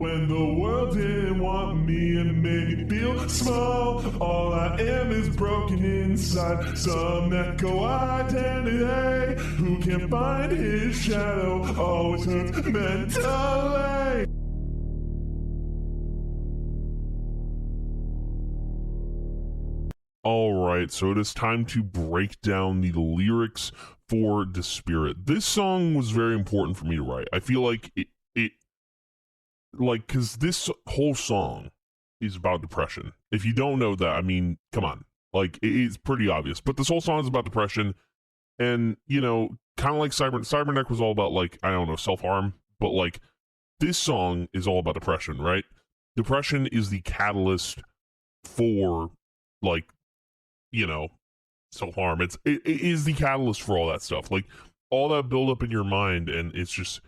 When the world didn't want me and made me feel small, all I am is broken inside. Some echo identity who can't find his shadow always hurts mentally. All right, so it is time to break down the lyrics for DISPIRIT. This song was very important for me to write. I feel like because this whole song is about depression. If you don't know that, I mean, come on. Like, it's pretty obvious. But this whole song is about depression. And, you know, kind of like Cyberneck was all about, like, I don't know, self-harm. But, like, this song is all about depression, right? Depression is the catalyst for, like, you know, self-harm. It is the catalyst for all that stuff. Like, all that build-up in your mind, and it's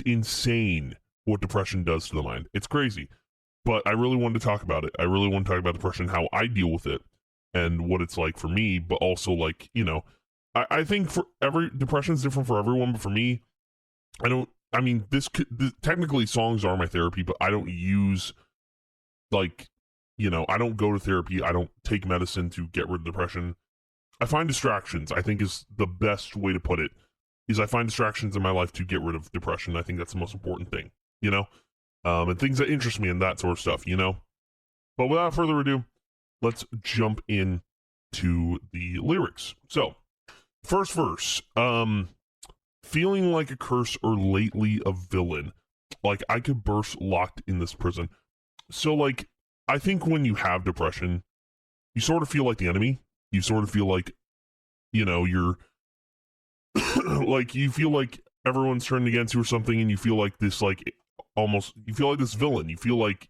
insane what depression does to the mind. It's crazy. But I really wanted to talk about it. I really want to talk about depression, how I deal with it, and what it's like for me, but also, like, you know, I think for depression is different for everyone, but for me, technically songs are my therapy, but I don't use, like, you know, I don't go to therapy. I don't take medicine to get rid of depression. I find distractions, I think, is the best way to put it, is I find distractions in my life to get rid of depression. I think that's the most important thing, you know? And things that interest me and that sort of stuff, you know? But without further ado, let's jump in to the lyrics. So, first verse, feeling like a curse or lately a villain, like I could burst locked in this prison. So, like, I think when you have depression, you sort of feel like the enemy. You sort of feel like, you know, you're like, you feel like everyone's turned against you or something, and you feel like this, like, almost, you feel like this villain. You feel like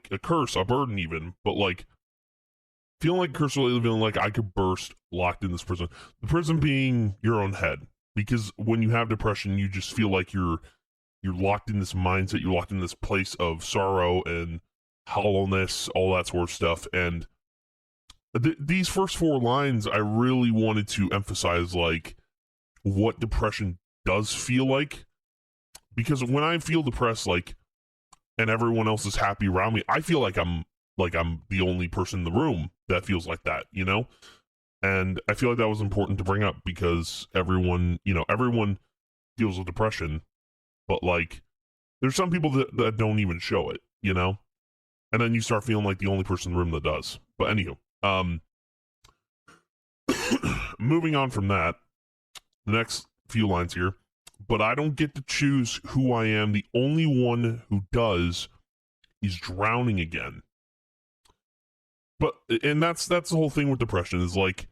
a curse, a burden even, but like, feeling like a curse or a villain, like I could burst locked in this prison. The prison being your own head, because when you have depression, you just feel like you're locked in this mindset, you're locked in this place of sorrow and hollowness, all that sort of stuff. And these first four lines, I really wanted to emphasize, like, what depression does feel like. Because when I feel depressed, like, and everyone else is happy around me, I feel like I'm the only person in the room that feels like that, you know? And I feel like that was important to bring up, because everyone deals with depression, but, like, there's some people that don't even show it, you know? And then you start feeling like the only person in the room that does. But anywho, moving on from that, the next few lines here. But I don't get to choose who I am. The only one who does is drowning again. And that's the whole thing with depression, is like,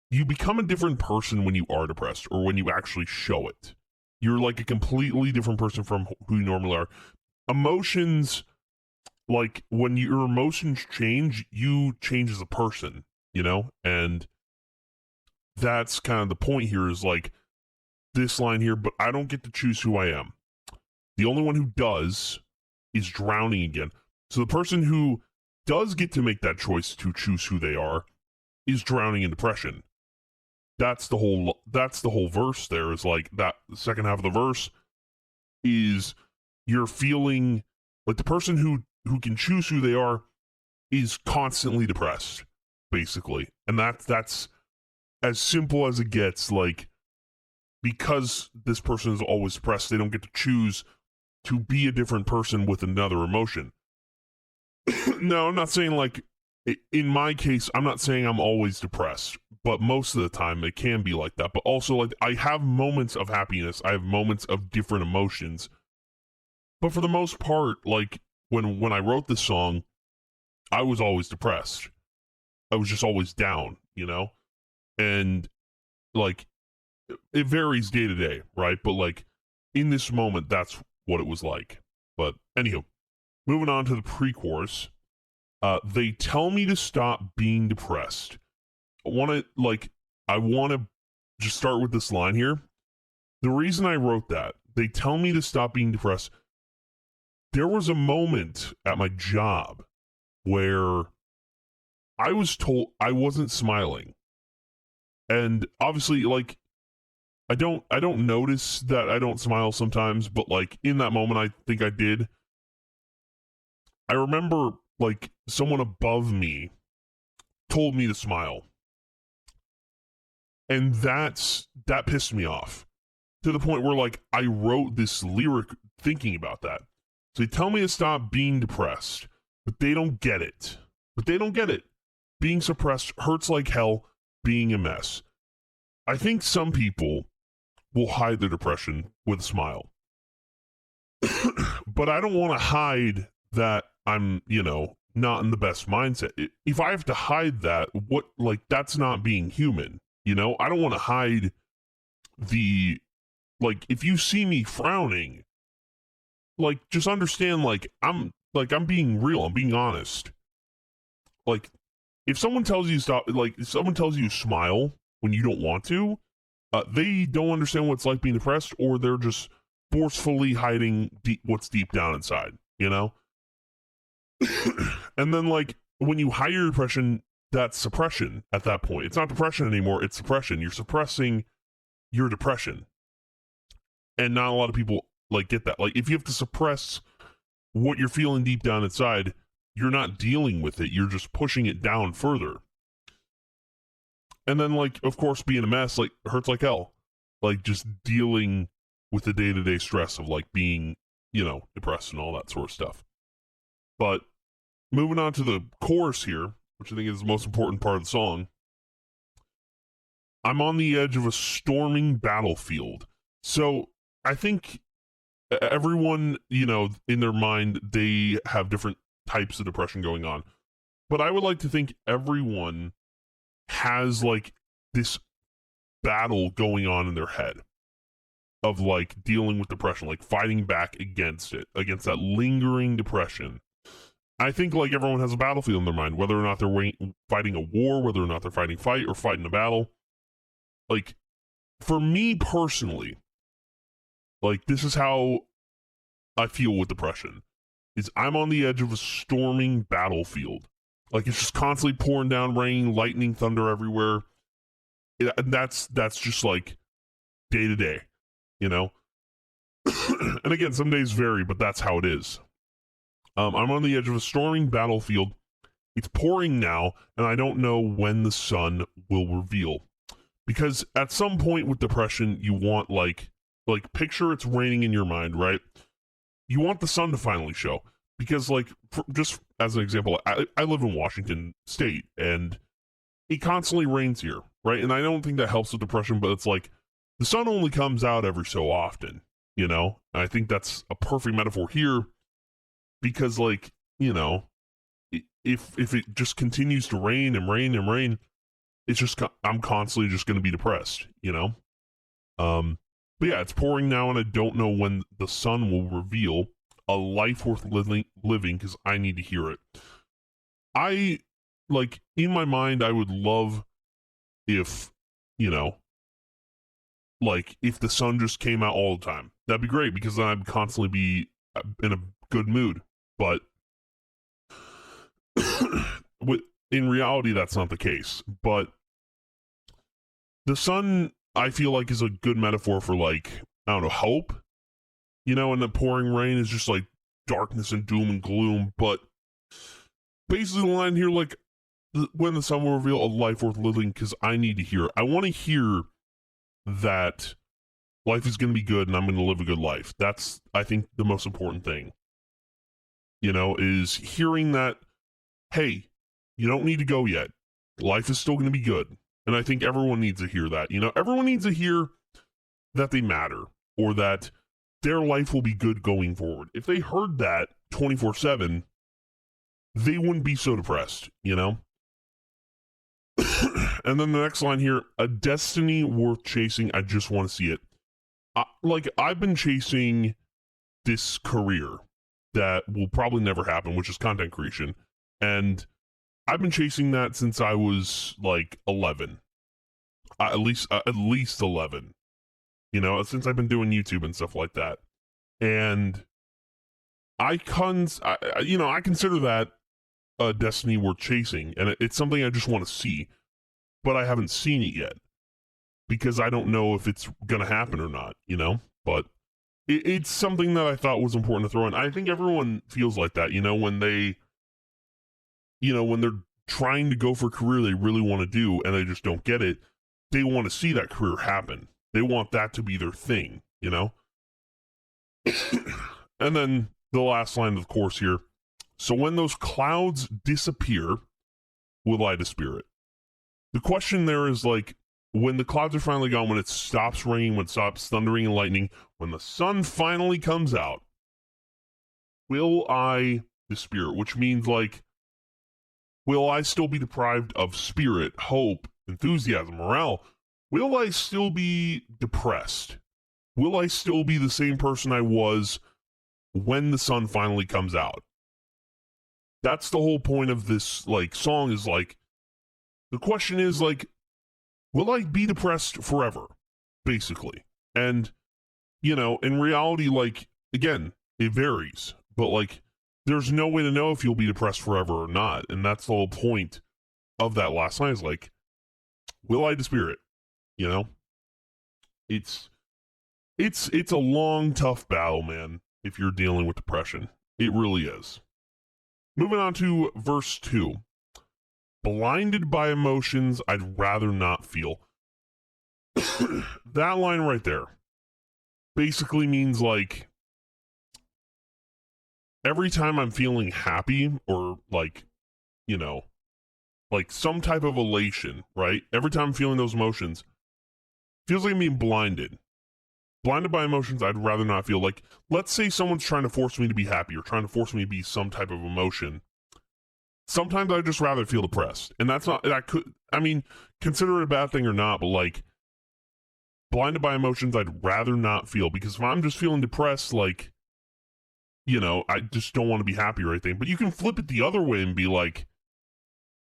you become a different person when you are depressed, or when you actually show it. You're like a completely different person from who you normally are. Emotions, like, when your emotions change, you change as a person, you know? And that's kind of the point here, is like, this line here, but I don't get to choose who I am. The only one who does is drowning again. So the person who does get to make that choice to choose who they are is drowning in depression. That's the whole verse there, is like, that the second half of the verse is, you're feeling like the person who can choose who they are is constantly depressed, basically. And that's as simple as it gets. Like, because this person is always depressed, they don't get to choose to be a different person with another emotion. No, I'm not saying, like, in my case, I'm not saying I'm always depressed, but most of the time it can be like that. But also, like, I have moments of happiness, I have moments of different emotions. But for the most part, like, when I wrote this song, I was always depressed. I was just always down, you know? And, like, it varies day to day, right? But, like, in this moment, that's what it was like. But anywho, moving on to the pre-chorus. They tell me to stop being depressed. I want to just start with this line here. The reason I wrote that, they tell me to stop being depressed, there was a moment at my job where I was told I wasn't smiling. And obviously, like, I don't notice that I don't smile sometimes, but, like, in that moment, I think I did. I remember like someone above me told me to smile. And that pissed me off to the point where like I wrote this lyric thinking about that. So they tell me to stop being depressed, but they don't get it. Being suppressed hurts like hell, being a mess. I think some people will hide their depression with a smile. But I don't want to hide that I'm, not in the best mindset. If I have to hide that, that's not being human. I don't want to hide if you see me frowning, just understand, I'm being real, I'm being honest. If someone tells you stop, if someone tells you smile when you don't want to, they don't understand what it's like being depressed, or they're just forcefully hiding what's deep down inside, And then, when you hide your depression, that's suppression at that point. It's not depression anymore, it's suppression. You're suppressing your depression. And not a lot of people, get that. If you have to suppress what you're feeling deep down inside, you're not dealing with it. You're just pushing it down further. And then, of course, being a mess, hurts like hell. Just dealing with the day-to-day stress of, being, depressed and all that sort of stuff. But moving on to the chorus here, which I think is the most important part of the song. I'm on the edge of a storming battlefield. So I think everyone, in their mind, they have different types of depression going on. But I would like to think everyone has, this battle going on in their head of, dealing with depression, fighting back against it, against that lingering depression. I think everyone has a battlefield in their mind, whether or not they're fighting a war, whether or not they're fighting a battle. For me personally, this is how I feel with depression, is I'm on the edge of a storming battlefield. It's just constantly pouring down rain, lightning, thunder everywhere. And that's just day to day, And again, some days vary, but that's how it is. I'm on the edge of a storming battlefield. It's pouring now, and I don't know when the sun will reveal. Because at some point with depression, you want, picture it's raining in your mind, right? You want the sun to finally show. Because, just as an example, I live in Washington State, and it constantly rains here, right? And I don't think that helps with depression, but it's the sun only comes out every so often, And I think that's a perfect metaphor here. Because, if it just continues to rain and rain and rain, it's just, I'm constantly just going to be depressed, But yeah, it's pouring now, and I don't know when the sun will reveal a life worth living, because I need to hear it. In my mind, I would love if, if the sun just came out all the time. That'd be great, because then I'd constantly be in a good mood. But in reality, that's not the case. But the sun, I feel is a good metaphor for I don't know, hope, and the pouring rain is just darkness and doom and gloom. But basically the line here, when the sun will reveal a life worth living, because I need to hear it. I want to hear that life is going to be good and I'm going to live a good life. That's, I think, the most important thing, is hearing that, hey, you don't need to go yet. Life is still going to be good. And I think everyone needs to hear that. Everyone needs to hear that they matter, or that their life will be good going forward. If they heard that 24/7, they wouldn't be so depressed, And then the next line here, a destiny worth chasing, I just want to see it. I've been chasing this career that will probably never happen, which is content creation. And I've been chasing that since I was 11. At least 11. Since I've been doing YouTube and stuff like that. And I consider that a destiny worth chasing, and it's something I just want to see, but I haven't seen it yet because I don't know if it's gonna happen or not, But it's something that I thought was important to throw in. I think everyone feels like that, when they, when they're trying to go for a career they really want to do and they just don't get it. They want to see that career happen. They want that to be their thing, And then the last line of the course here. So when those clouds disappear, will I dispirit? The question there is like, when the clouds are finally gone, when it stops raining, when it stops thundering and lightning, when the sun finally comes out, will I dispirit? Which means like, will I still be deprived of spirit, hope, enthusiasm, morale? Will I still be depressed? Will I still be the same person I was when the sun finally comes out? That's the whole point of this like song, is like, the question is like, will I be depressed forever? Basically. And, in reality, like, again, it varies, but like, there's no way to know if you'll be depressed forever or not. And that's the whole point of that last line, is like, will I dispirit? It's a long, tough battle, man, if you're dealing with depression. It really is. Moving on to verse 2. Blinded by emotions I'd rather not feel. That line right there basically means like, every time I'm feeling happy or like, like some type of elation, right? Every time I'm feeling those emotions, feels like I'm being blinded. Blinded by emotions I'd rather not feel. Like, let's say someone's trying to force me to be happy or trying to force me to be some type of emotion. Sometimes I'd just rather feel depressed. And that's not, consider it a bad thing or not, but like, blinded by emotions I'd rather not feel. Because if I'm just feeling depressed, like, I just don't want to be happy or anything. But you can flip it the other way and be like,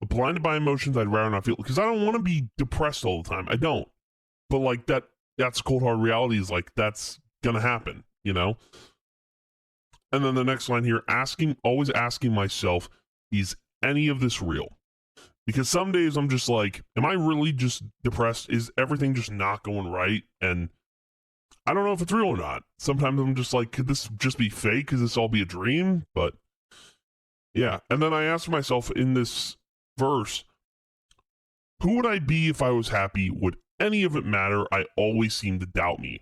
blinded by emotions I'd rather not feel. Because I don't want to be depressed all the time. I don't. But like, that's cold hard reality, is like, that's gonna happen, And then the next line here, always asking myself, is any of this real? Because some days I'm just like, am I really just depressed? Is everything just not going right? And I don't know if it's real or not. Sometimes I'm just like, could this just be fake? Could this all be a dream? But yeah. And then I asked myself in this verse, who would I be if I was happy? Would any of it matter? I always seem to doubt me.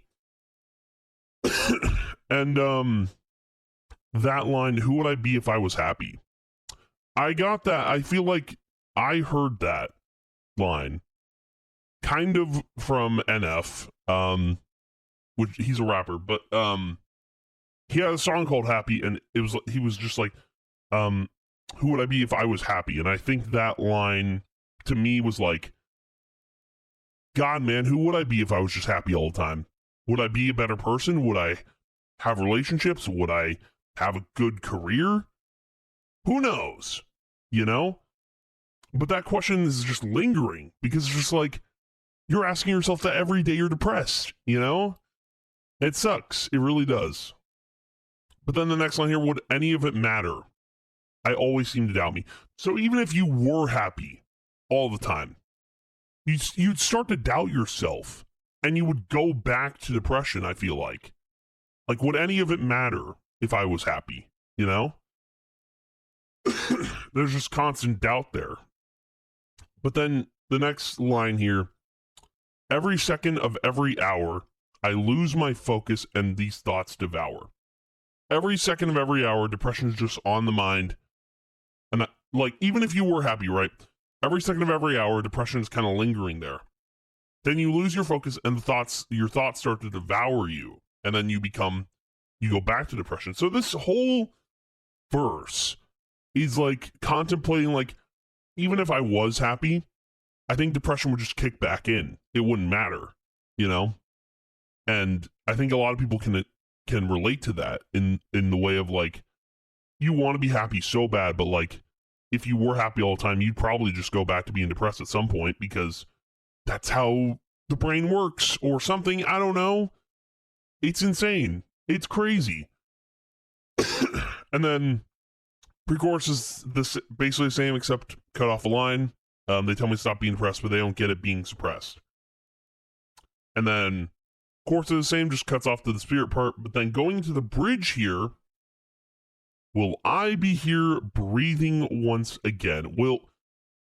And that line, who would I be if I was happy? I got that. I feel like I heard that line kind of from NF, which he's a rapper, but he had a song called Happy, and he was just like, who would I be if I was happy? And I think that line to me was like, God, man, who would I be if I was just happy all the time? Would I be a better person? Would I have relationships? Would I have a good career? Who knows? But that question is just lingering, because it's just like, you're asking yourself that every day you're depressed, It sucks. It really does. But then the next line here, would any of it matter? I always seem to doubt me. So even if you were happy all the time, you'd start to doubt yourself, and you would go back to depression, I feel like. Like, would any of it matter if I was happy, There's just constant doubt there. But then the next line here, every second of every hour, I lose my focus and these thoughts devour. Every second of every hour, depression is just on the mind. And like, even if you were happy, right? Every second of every hour, depression is kind of lingering there. Then you lose your focus, and your thoughts start to devour you. And then you go back to depression. So this whole verse is like contemplating, like, even if I was happy, I think depression would just kick back in. It wouldn't matter, And I think a lot of people can relate to that in the way of like, you want to be happy so bad, but like, if you were happy all the time, you'd probably just go back to being depressed at some point, because that's how the brain works or something. I don't know. It's insane. It's crazy. And then pre-chorus is basically the same, except cut off a line. They tell me to stop being depressed, but they don't get it being suppressed. And then Chorus is the same, just cuts off to the spirit part. But then going into the bridge here, will I be here breathing once again?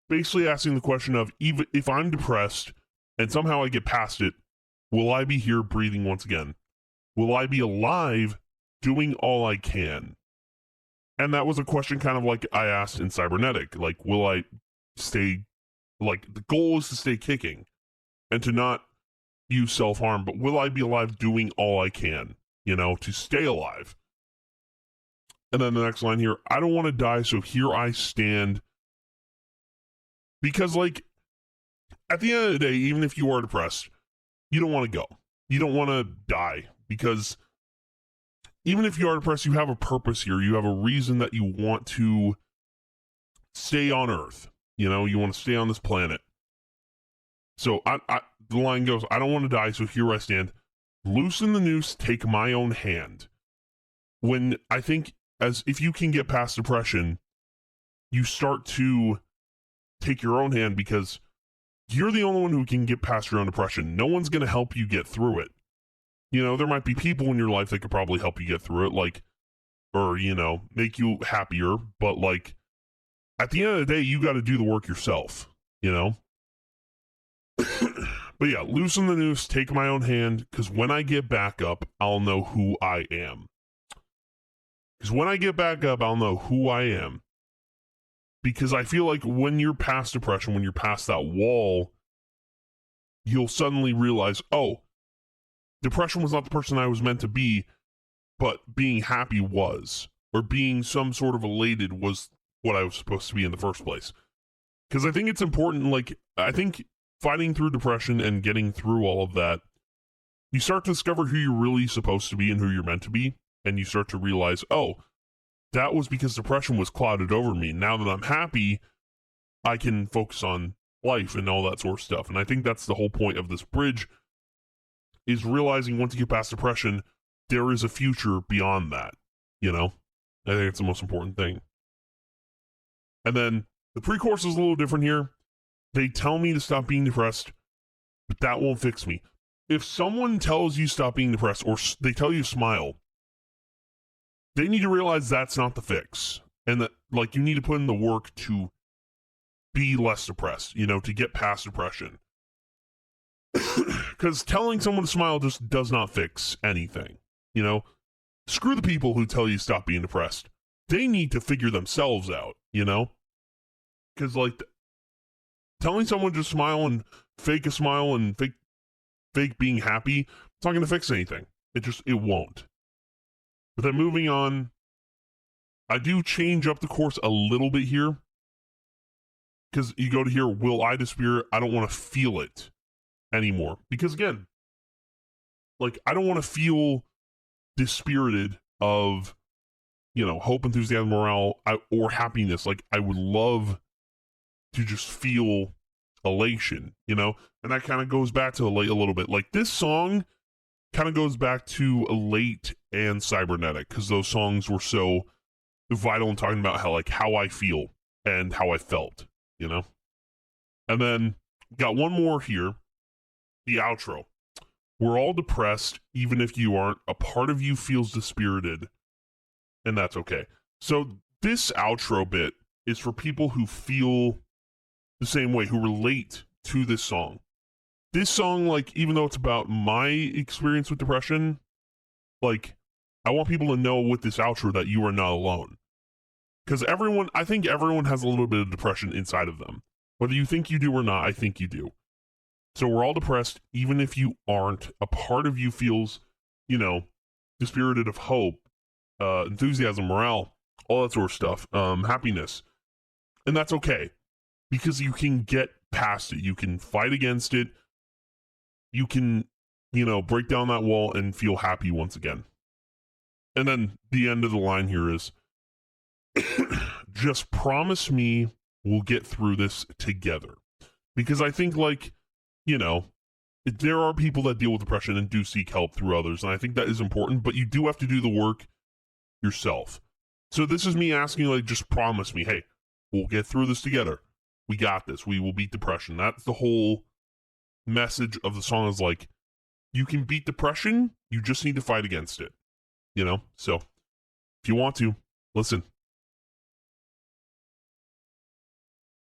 Basically asking the question of, even if I'm depressed and somehow I get past it, will I be here breathing once again? Will I be alive doing all I can? And that was a question kind of like I asked in Cybernetic. Like, will I stay, like, the goal is to stay kicking and to not use self-harm, but will I be alive doing all I can, to stay alive? And then the next line here, I don't want to die, so here I stand. Because, like, at the end of the day, even if you are depressed, you don't want to go. You don't want to die, because even if you are depressed, you have a purpose here. You have a reason that you want to stay on Earth. You want to stay on this planet. So the line goes, I don't want to die, so here I stand. Loosen the noose, take my own hand. When I think, as if you can get past depression, you start to take your own hand, because you're the only one who can get past your own depression. No one's going to help you get through it. There might be people in your life that could probably help you get through it, or make you happier, but at the end of the day, you got to do the work yourself, But yeah, loosen the noose, take my own hand, because when I get back up, I'll know who I am. Because when I get back up, I'll know who I am. Because I feel like when you're past depression, when you're past that wall, you'll suddenly realize, oh, depression was not the person I was meant to be, but being happy was. Or being some sort of elated was what I was supposed to be in the first place. Because I think it's important, I think fighting through depression and getting through all of that, you start to discover who you're really supposed to be and who you're meant to be, and you start to realize, oh, that was because depression was clouded over me. Now that I'm happy, I can focus on life and all that sort of stuff. And I think that's the whole point of this bridge, is realizing once you get past depression, there is a future beyond that, I think it's the most important thing. And then the pre-chorus is a little different here. They tell me to stop being depressed, but that won't fix me. If someone tells you stop being depressed, or they tell you smile, they need to realize that's not the fix. And that, you need to put in the work to be less depressed, to get past depression. Because telling someone to smile just does not fix anything, Screw the people who tell you stop being depressed. They need to figure themselves out, Because, telling someone to smile and fake a smile and fake being happy, it's not going to fix anything. It won't. But then moving on, I do change up the course a little bit here. Because you go to here, will I DISPIRIT? I don't want to feel it anymore. Because again, I don't want to feel dispirited of, hope, enthusiasm, morale, or happiness. I would love to just feel elation, and that kind of goes back to Elate a little bit. This song kind of goes back to Elate and Cybernetic, because those songs were so vital in talking about how I feel and how I felt, And then got one more here, the outro. We're all depressed, even if you aren't. A part of you feels dispirited, and that's okay. So this outro bit is for people who feel the same way, who relate to this song. This song, even though it's about my experience with depression, I want people to know with this outro that you are not alone. Because I think everyone has a little bit of depression inside of them. Whether you think you do or not, I think you do. So we're all depressed, even if you aren't. A part of you feels, dispirited of hope, enthusiasm, morale, all that sort of stuff, happiness. And that's okay. Because you can get past it. You can fight against it. You can, break down that wall and feel happy once again. And then the end of the line here is, just promise me we'll get through this together. Because I think, there are people that deal with depression and do seek help through others. And I think that is important, but you do have to do the work yourself. So this is me asking, just promise me, hey, we'll get through this together. We got this. We will beat depression. That's the whole message of the song, is You can beat depression. You just need to fight against it. You know? So if you want to, listen,